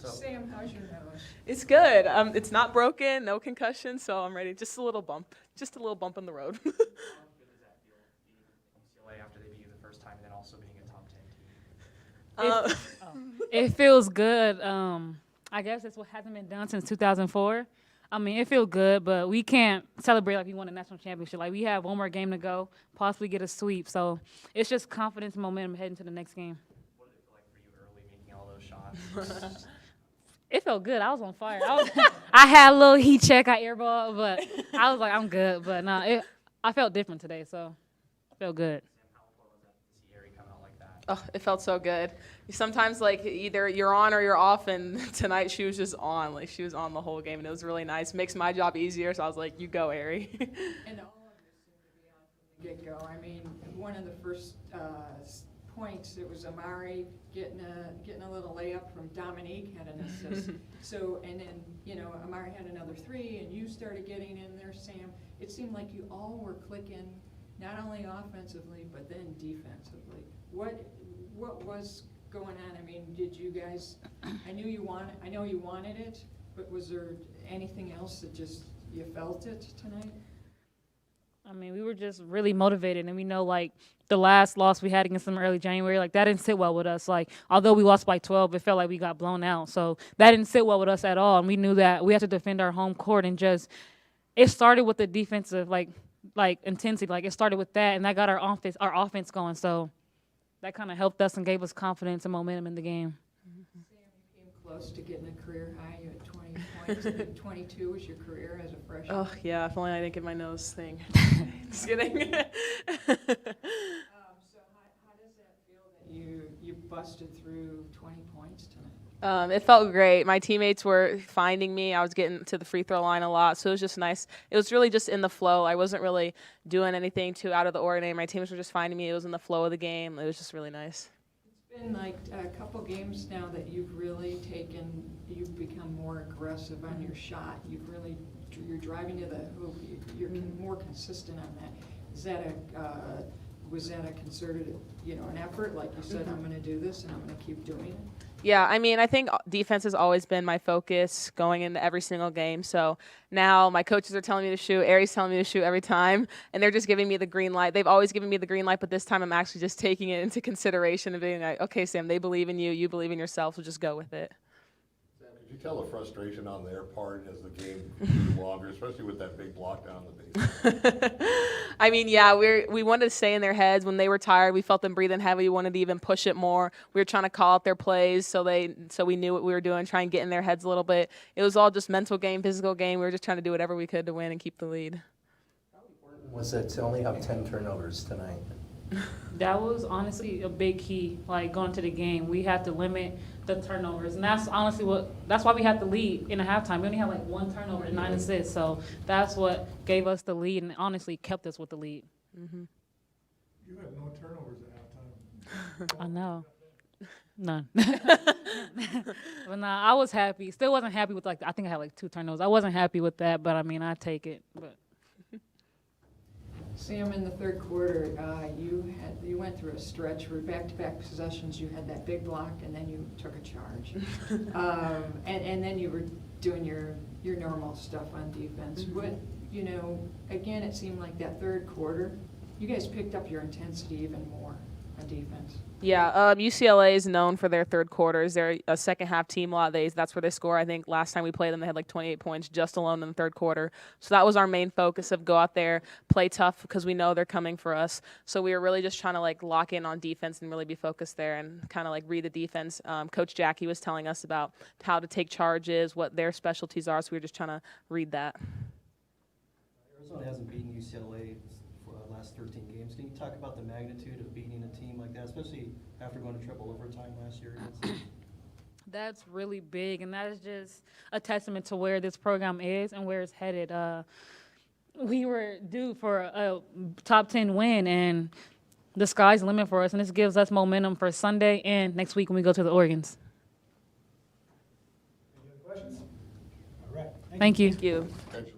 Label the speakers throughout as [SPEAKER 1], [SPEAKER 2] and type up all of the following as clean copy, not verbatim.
[SPEAKER 1] Sam, how's your nose?
[SPEAKER 2] It's good. It's not broken, no concussion, so I'm ready. Just a little bump. Just a little bump in the road.
[SPEAKER 3] How good does that feel beating UCLA after they beat you the first time and then also being a top 10 team?
[SPEAKER 4] It feels good. I guess it's what hasn't been done since 2004. I mean, it feels good, but we can't celebrate like we won a national championship. Like, we have one more game to go, possibly get a sweep. So it's just confidence and momentum heading to the next game.
[SPEAKER 3] What did it feel like for you early making all those shots?
[SPEAKER 4] It felt good. I was on fire. I had a little heat check. I airball, but I was like, I'm good. But no, I felt different today, so it felt good.
[SPEAKER 3] Sam, how important was that to see Ari come out like that?
[SPEAKER 2] Oh, it felt so good. Sometimes, like, either you're on or you're off, and tonight she was just on. Like, she was on the whole game, and it was really nice. Makes my job easier, so I was like, you go, Ari.
[SPEAKER 1] And all of this seemed to be on from the get-go. I mean, one of the first points, it was Amari getting a little layup from Dominique, had an assist. So, and then, Amari had another three, and you started getting in there, Sam. It seemed like you all were clicking, not only offensively, but then defensively. What was going on? I mean, did you guys, I know you wanted it, but was there anything else that just, you felt it tonight?
[SPEAKER 4] I mean, we were just really motivated, and we know, like, the last loss we had against them early January, like, that didn't sit well with us. Like, although we lost by 12, it felt like we got blown out. So that didn't sit well with us at all, and we knew that we had to defend our home court, and just, it started with the defensive, like intensity. Like, it started with that, and that got our offense going. So that kind of helped us and gave us confidence and momentum in the game.
[SPEAKER 1] Sam, you came close to getting a career high. You had 20 points. I think 22 was your career as a freshman.
[SPEAKER 2] Oh, yeah, if only I didn't get my nose thing. Just kidding.
[SPEAKER 1] So how does that feel that you busted through 20 points tonight?
[SPEAKER 2] It felt great. My teammates were finding me. I was getting to the free throw line a lot, so it was just nice. It was really just in the flow. I wasn't really doing anything too out of the ordinary. My teammates were just finding me. It was in the flow of the game. It was just really nice.
[SPEAKER 1] It's been like a couple games now that you've become more aggressive on your shot. You're driving to the hoop. You're more consistent on that. Was that a concerted, an effort? Like you said, I'm going to do this and I'm going to keep doing it?
[SPEAKER 2] Yeah, I mean, I think defense has always been my focus going into every single game. So now my coaches are telling me to shoot. Ari's telling me to shoot every time, and they're just giving me the green light. They've always given me the green light, but this time I'm actually just taking it into consideration and being like, okay, Sam, they believe in you. You believe in yourself, so just go with it.
[SPEAKER 5] Sam, could you tell the frustration on their part as the game grew longer, especially with that big block down the base?
[SPEAKER 2] I mean, yeah, we wanted to stay in their heads. When they were tired, we felt them breathing heavy. We wanted to even push it more. We were trying to call out their plays so we knew what we were doing, try and get in their heads a little bit. It was all just mental game, physical game. We were just trying to do whatever we could to win and keep the lead.
[SPEAKER 6] How important was it to only have 10 turnovers tonight?
[SPEAKER 4] That was honestly a big key, like, going to the game. We had to limit the turnovers, and that's honestly that's why we had the lead in the halftime. We only had like one turnover and 9 assists, so that's what gave us the lead and honestly kept us with the lead.
[SPEAKER 7] You had no turnovers at halftime.
[SPEAKER 4] I know. None. But nah, I was happy. Still wasn't happy with, I think I had like 2 turnovers. I wasn't happy with that, but I mean, I take it. But
[SPEAKER 1] Sam, in the third quarter, you went through a stretch where back-to-back possessions, you had that big block, and then you took a charge. And then you were doing your normal stuff on defense. But, again, it seemed like that third quarter, you guys picked up your intensity even more on defense.
[SPEAKER 2] Yeah, UCLA is known for their third quarters. They're a second-half team a lot. That's where they score. I think last time we played them, they had like 28 points just alone in the third quarter. So that was our main focus, of go out there, play tough, because we know they're coming for us. So we were really just trying to lock in on defense and really be focused there and kind of read the defense. Coach Jackie was telling us about how to take charges, what their specialties are, so we were just trying to read that.
[SPEAKER 6] Arizona hasn't beaten UCLA for the last 13 games. Can you talk about the magnitude of beating a team like that, especially after going to triple overtime last year?
[SPEAKER 4] that's really big, and that is just a testament to where this program is and where it's headed. We were due for a top 10 win, and the sky's the limit for us, and this gives us momentum for Sunday and next week when we go to the Oregons.
[SPEAKER 7] Any other questions? All right.
[SPEAKER 4] Thank you.
[SPEAKER 2] Thank you.
[SPEAKER 5] Congratulations.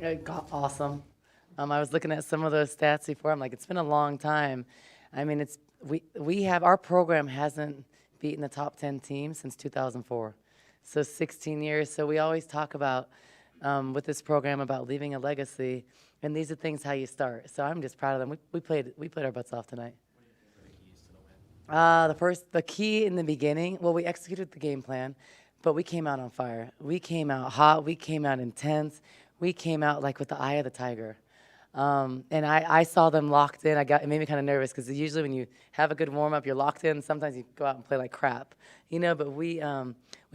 [SPEAKER 3] UCLA?
[SPEAKER 8] Awesome. I was looking at some of those stats before. I'm like, it's been a long time. I mean, we have our program hasn't beaten the top 10 teams since 2004, so 16 years. So we always talk about with this program about leaving a legacy, and these are things how you start. So I'm just proud of them. We played our butts off tonight.
[SPEAKER 3] What do you think are the keys to the win?
[SPEAKER 8] The key in the beginning, well, we executed the game plan, but we came out on fire. We came out hot. We came out intense. We came out like with the eye of the tiger. And I saw them locked in. It made me kind of nervous because usually when you have a good warm up, you're locked in. Sometimes you go out and play like crap, But we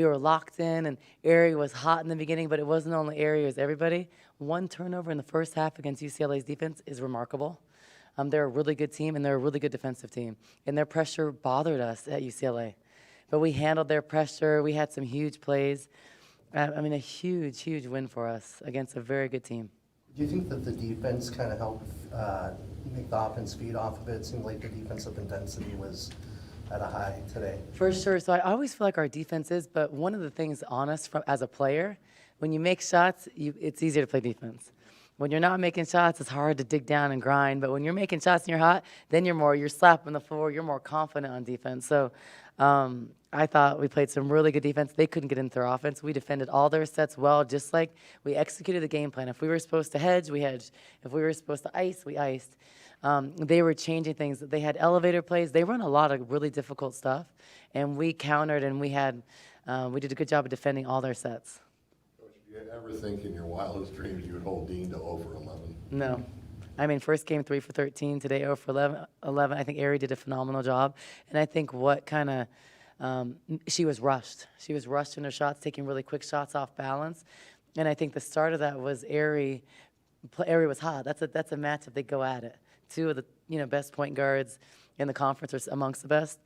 [SPEAKER 8] were locked in, and Aerie was hot in the beginning, but it wasn't only Aerie; it was everybody. One turnover in the first half against UCLA's defense is remarkable. They're a really good team, and they're a really good defensive team. And their pressure bothered us at UCLA, but we handled their pressure. We had some huge plays. A huge, huge win for us against a very good team.
[SPEAKER 9] Do you think that the defense kind of helped make the offense feed off of it? It seemed like the defensive intensity was at a high today.
[SPEAKER 8] For sure. So I always feel like our defense is, but one of the things on us as a player, when you make shots, it's easier to play defense. When you're not making shots, it's hard to dig down and grind. But when you're making shots and you're hot, then you're slapping the floor. You're more confident on defense. So I thought we played some really good defense. They couldn't get into their offense. We defended all their sets well, just like we executed the game plan. If we were supposed to hedge, we hedged. If we were supposed to ice, we iced. They were changing things. They had elevator plays. They run a lot of really difficult stuff, and we countered, and we did a good job of defending all their sets.
[SPEAKER 5] Coach, do you ever think in your wildest dreams you would hold Dean to 0 for 11?
[SPEAKER 8] No. First game 3 for 13, today 0 for 11. I think Aerie did a phenomenal job. And I think what kind of, she was rushed. She was rushed in her shots, taking really quick shots off balance. And I think the start of that was Aerie was hot. That's a matchup. They go at it. Two of the best point guards in the conference are amongst the best.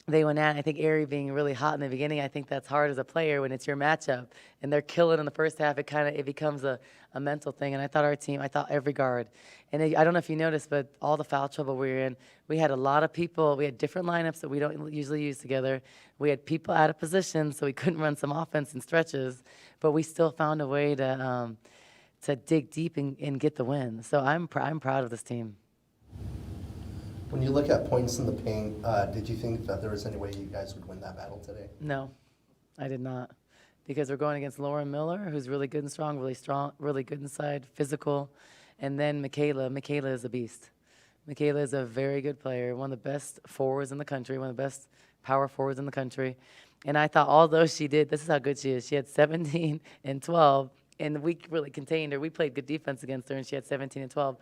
[SPEAKER 8] They went at it. I think Aerie being really hot in the beginning, I think that's hard as a player when it's your matchup. And they're killing in the first half. It becomes a mental thing. And I thought every guard. And I don't know if you noticed, but all the foul trouble we were in, we had a lot of people. We had different lineups that we don't usually use together. We had people out of position, so we couldn't run some offense in stretches. But we still found a way to dig deep and get the win. So I'm proud of this team.
[SPEAKER 9] When you look at points in the paint, did you think that there was any way you guys would win that battle today?
[SPEAKER 8] No, I did not. Because we're going against Lauren Miller, who's really good and strong, really good inside, physical. And then Michaela. Michaela is a beast. Michaela is a very good player, one of the best forwards in the country, one of the best power forwards in the country. And I thought, although this is how good she is. She had 17 and 12, and we really contained her. We played good defense against her, and she had 17 and 12.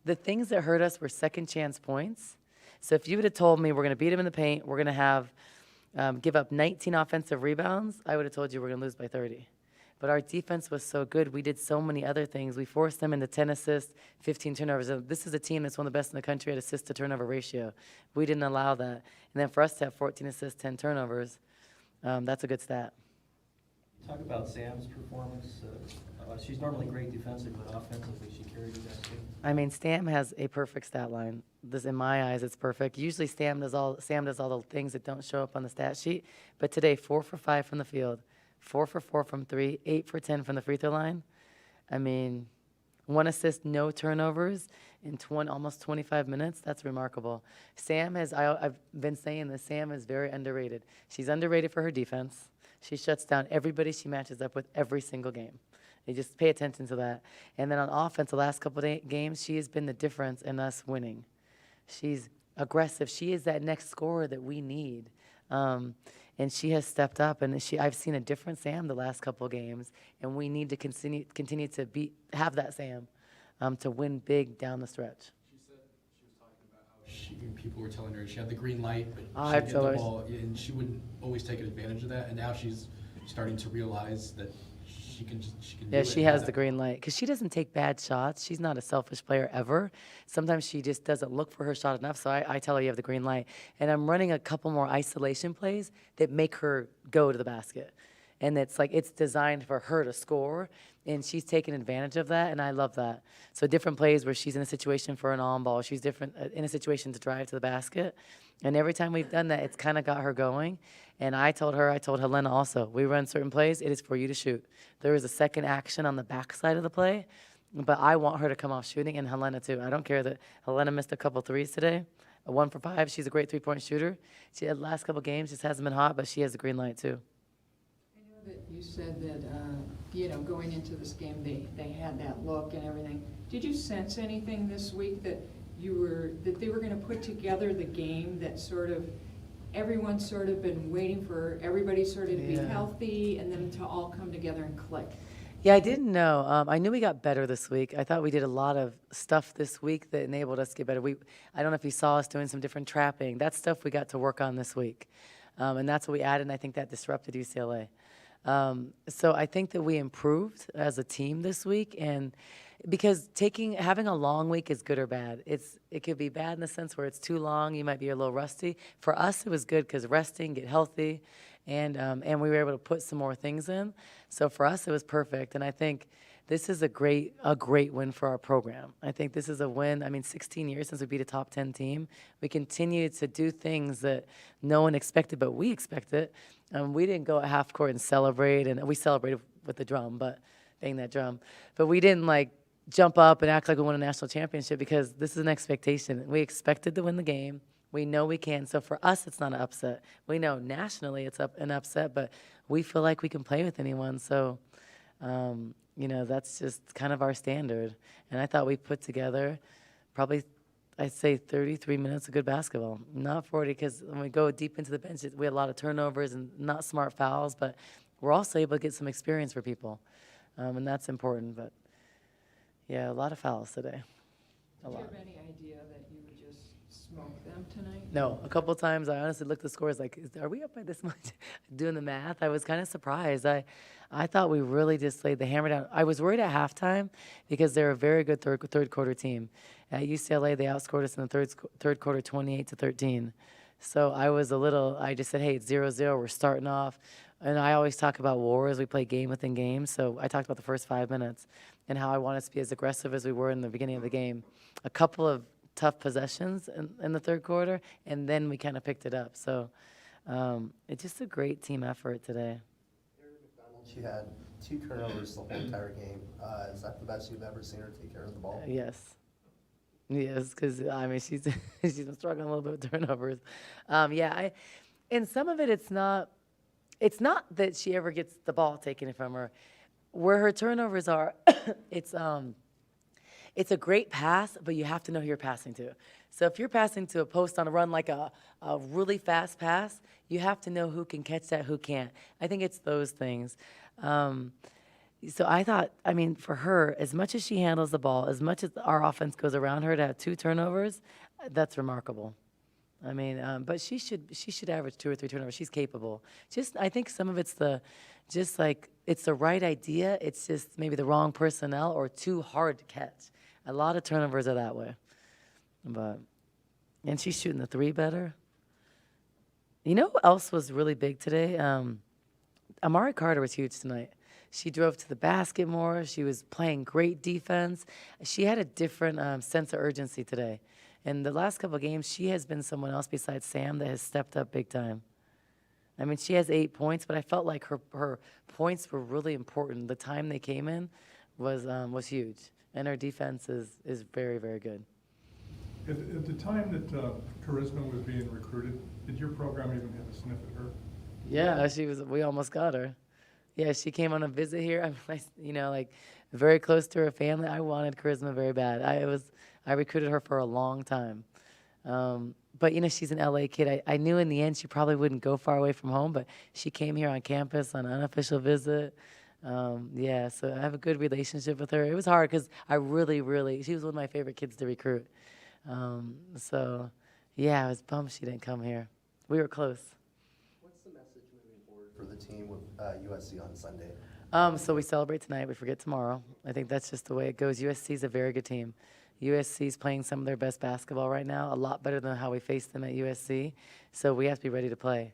[SPEAKER 8] The things that hurt us were second chance points. So if you would have told me we're going to beat them in the paint, we're going to have give up 19 offensive rebounds, I would have told you we're going to lose by 30. But our defense was so good. We did so many other things. We forced them into 10 assists, 15 turnovers. And this is a team that's one of the best in the country at assist to turnover ratio. We didn't allow that. And then for us to have 14 assists, 10 turnovers, that's a good stat.
[SPEAKER 6] Talk about Sam's performance. She's normally great defensively, but offensively she carried you guys too.
[SPEAKER 8] Sam has a perfect stat line. This, in my eyes, it's perfect. Usually Sam does all the things that don't show up on the stat sheet. But today, 4 for 5 from the field, 4 for 4 from 3, 8 for 10 from the free throw line. 1 assist, no turnovers in almost 25 minutes. That's remarkable. I've been saying this, Sam is very underrated. She's underrated for her defense. She shuts down everybody she matches up with every single game. You just pay attention to that. And then on offense, the last couple of games, she has been the difference in us winning. She's aggressive. She is that next scorer that we need. And she has stepped up, and I've seen a different Sam the last couple of games, and we need to continue to have that Sam to win big down the stretch.
[SPEAKER 10] She said she was talking about how people were telling her she had the green light, but
[SPEAKER 8] I've
[SPEAKER 10] she'd get the ball, and she wouldn't always take advantage of that. And now she's starting to realize that she can do
[SPEAKER 8] Yeah,
[SPEAKER 10] it.
[SPEAKER 8] she has the green light because she doesn't take bad shots. She's not a selfish player ever. Sometimes she just doesn't look for her shot enough, so I tell her you have the green light. And I'm running a couple more isolation plays that make her go to the basket. and it's designed for her to score, and she's taking advantage of that, and I love that. So different plays where she's in a situation for an on ball, she's different in a situation to drive to the basket, and every time we've done that, it's kind of got her going. And I told Helena also, we run certain plays, it is for you to shoot. There is a second action on the backside of the play, but I want her to come off shooting, and Helena too. I don't care that Helena missed a couple threes today, a 1 for 5. She's a great three-point shooter. She had the last couple games, just hasn't been hot, but she has a green light too.
[SPEAKER 1] I know that you said that, going into this game, they had that look and everything. Did you sense anything this week that they were gonna put together the game that sort of, everyone's sort of been waiting for everybody sort of to be
[SPEAKER 8] Yeah.
[SPEAKER 1] healthy and them to all come together and click?
[SPEAKER 8] Yeah, I didn't know. I knew we got better this week. I thought we did a lot of stuff this week that enabled us to get better. I don't know if you saw us doing some different trapping. That's stuff we got to work on this week. And that's what we added, and I think that disrupted UCLA. So I think that we improved as a team this week, and because having a long week is good or bad. It could be bad in the sense where it's too long, you might be a little rusty. For us, it was good because resting, get healthy, and we were able to put some more things in. So for us, it was perfect, and I think this is a great win for our program. I think this is a win. I mean, 16 years since we beat a top 10 team. We continue to do things that no one expected, but we expected. We didn't go at half court and celebrate, and we celebrated with the drum, but bang that drum. But we didn't jump up and act like we won a national championship, because this is an expectation. We expected to win the game. We know we can. So for us, it's not an upset. We know nationally it's an upset, but we feel like we can play with anyone. So, that's just kind of our standard. And I thought we put together probably, I'd say 33 minutes of good basketball. Not 40, because when we go deep into the bench, we had a lot of turnovers and not smart fouls, but we're also able to get some experience for people. And that's important. But, yeah, a lot of fouls today.
[SPEAKER 1] Do you have any idea that you would just smoke them tonight?
[SPEAKER 8] No, a couple times I honestly looked at the scores are we up by this much? Doing the math, I was kind of surprised. I thought we really just laid the hammer down. I was worried at halftime because they're a very good third quarter team. At UCLA, they outscored us in the third quarter 28-13. So I just said, hey, it's 0-0, we're starting off. And I always talk about wars. We play game within game. So I talked about the first 5 minutes and how I want us to be as aggressive as we were in the beginning of the game. A couple of tough possessions in the third quarter, and then we kind of picked it up. So it's just a great team effort today.
[SPEAKER 9] She had 2 turnovers the whole entire game. Is that the best you've ever seen her take care of the ball?
[SPEAKER 8] Yes. Yes, because, she's been struggling a little bit with turnovers. And some of it, it's not that she ever gets the ball taken from her. Where her turnovers are, it's a great pass, but you have to know who you're passing to. So if you're passing to a post on a run, like a really fast pass, you have to know who can catch that, who can't. I think it's those things. So I thought, for her, as much as she handles the ball, as much as our offense goes around her, to have 2 turnovers, that's remarkable. But she should average 2 or 3 turnovers. She's capable. I think some of it's it's the right idea. It's just maybe the wrong personnel or too hard to catch. A lot of turnovers are that way. And she's shooting the 3 better. You know who else was really big today? Amari Carter was huge tonight. She drove to the basket more. She was playing great defense. She had a different sense of urgency today. In the last couple of games, she has been someone else besides Sam that has stepped up big time. She has 8 points, but I felt like her points were really important. The time they came in was huge, and her defense is very, very good.
[SPEAKER 7] At the time that Charisma was being recruited, did your program even have a sniff at her?
[SPEAKER 8] Yeah, we almost got her. Yeah, she came on a visit here. Very close to her family. I wanted Charisma very bad. I recruited her for a long time. But, she's an LA kid. I knew in the end she probably wouldn't go far away from home, but she came here on campus on an unofficial visit. So I have a good relationship with her. It was hard because she was one of my favorite kids to recruit. I was bummed she didn't come here. We were close.
[SPEAKER 9] What's the message moving forward for the team with USC on Sunday?
[SPEAKER 8] So we celebrate tonight. We forget tomorrow. I think that's just the way it goes. USC is a very good team. USC is playing some of their best basketball right now, a lot better than how we faced them at USC. So we have to be ready to play.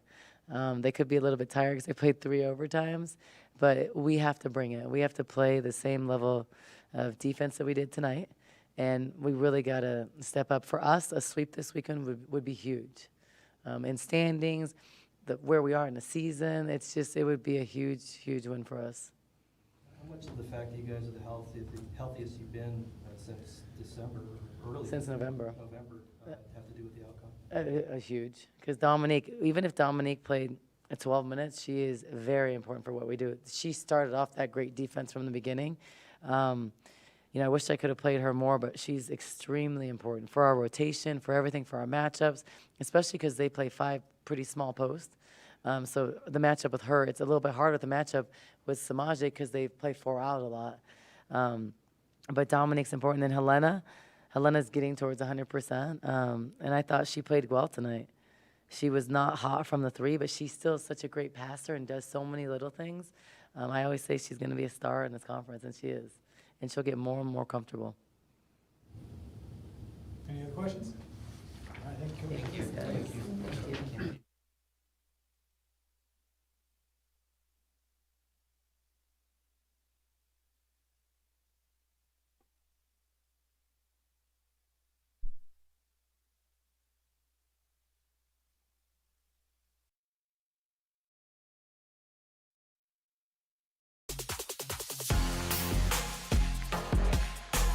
[SPEAKER 8] They could be a little bit tired because they played 3 overtimes, but we have to bring it. We have to play the same level of defense that we did tonight, and we really got to step up. For us, a sweep this weekend would be huge. In standings, where we are in the season, it would be a huge, huge win for us.
[SPEAKER 6] How much of the fact that you guys are the healthiest you've been since December, early?
[SPEAKER 8] Since November.
[SPEAKER 6] Have to do with the outcome?
[SPEAKER 8] Huge, because Dominique, even if Dominique played 12 minutes, she is very important for what we do. She started off that great defense from the beginning. I wish I could have played her more, but she's extremely important for our rotation, for everything, for our matchups, especially because they play 5 pretty small posts. So the matchup with her, it's a little bit harder the matchup with Samaje because they play 4 out a lot. But Dominique's important. And Helena's getting towards 100%. And I thought she played well tonight. She was not hot from the 3, but she's still such a great passer and does so many little things. I always say she's going to be a star in this conference, and she is. And she'll get more and more comfortable.
[SPEAKER 11] Any other questions? All right, thank you.
[SPEAKER 8] Thank you.